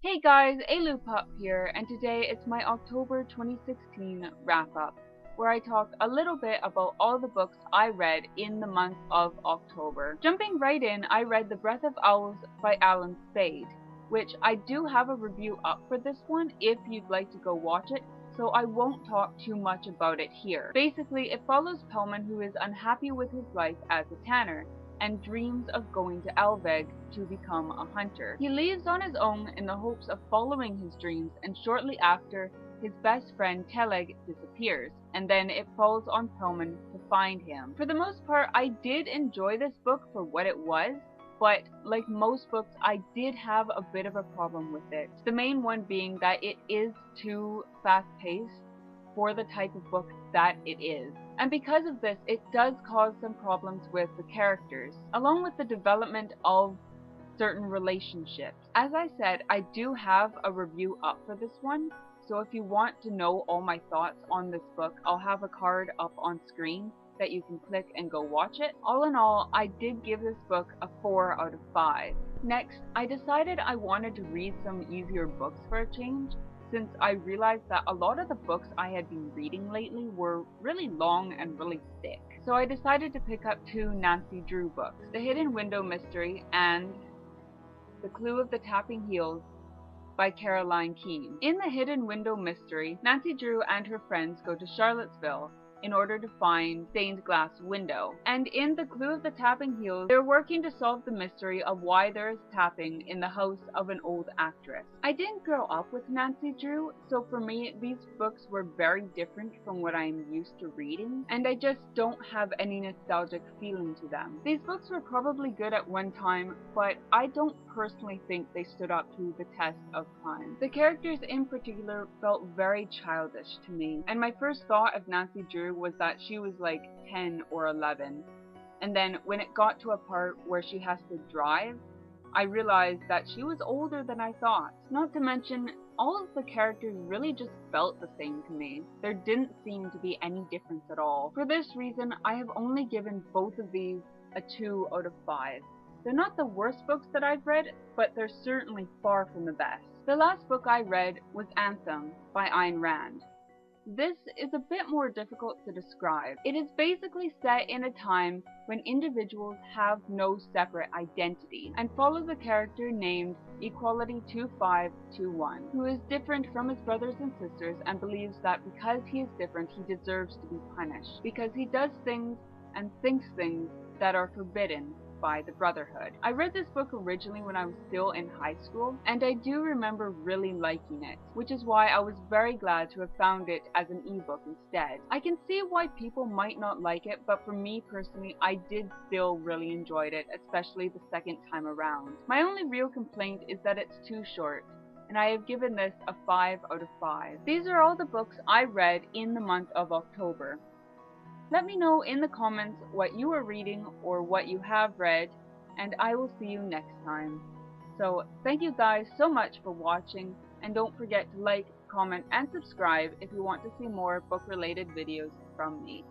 Hey guys, Ailoupup here, and today it's my October 2016 wrap-up, where I talk a little bit about all the books I read in the month of October. Jumping right in, I read The Breath of Owls by Alan Spade, which I do have a review up for this one if you'd like to go watch it, so I won't talk too much about it here. Basically, it follows Pellman, who is unhappy with his life as a tanner, and dreams of going to Alveg to become a hunter. He leaves on his own in the hopes of following his dreams, and shortly after, his best friend Teleg disappears, and then it falls on Pellman to find him. For the most part, I did enjoy this book for what it was, but like most books, I did have a bit of a problem with it. The main one being that it is too fast-paced for the type of book that it is. And because of this, it does cause some problems with the characters, along with the development of certain relationships. As I said, I do have a review up for this one, so if you want to know all my thoughts on this book, I'll have a card up on screen that you can click and go watch it. All in all, I did give this book a 4 out of 5. Next, I decided I wanted to read some easier books for a change, since I realized that a lot of the books I had been reading lately were really long and really thick. So I decided to pick up 2 Nancy Drew books, The Hidden Window Mystery and The Clue of the Tapping Heels by Caroline Keene. In The Hidden Window Mystery, Nancy Drew and her friends go to Charlottesville in order to find stained glass window. And in The Clue of the Tapping Heels, they're working to solve the mystery of why there is tapping in the house of an old actress. I didn't grow up with Nancy Drew, so for me, these books were very different from what I'm used to reading, and I just don't have any nostalgic feeling to them. These books were probably good at one time, but I don't personally think they stood up to the test of time. The characters in particular felt very childish to me, and my first thought of Nancy Drew was that she was like 10 or 11. And then when it got to a part where she has to drive, I realized that she was older than I thought. Not to mention, all of the characters really just felt the same to me. There didn't seem to be any difference at all. For this reason, I have only given both of these a 2 out of 5. They're not the worst books that I've read, but they're certainly far from the best. The last book I read was Anthem by Ayn Rand. This is a bit more difficult to describe. It is basically set in a time when individuals have no separate identity, and follows a character named Equality 2521, who is different from his brothers and sisters and believes that because he is different, he deserves to be punished, because he does things and thinks things that are forbidden by the Brotherhood. I read this book originally when I was still in high school, and I do remember really liking it, which is why I was very glad to have found it as an ebook instead. I can see why people might not like it, but for me personally, I did still really enjoy it, especially the second time around. My only real complaint is that it's too short, and I have given this a 5 out of 5. These are all the books I read in the month of October. Let me know in the comments what you are reading or what you have read, and I will see you next time. So thank you guys so much for watching, and don't forget to like, comment, and subscribe if you want to see more book-related videos from me.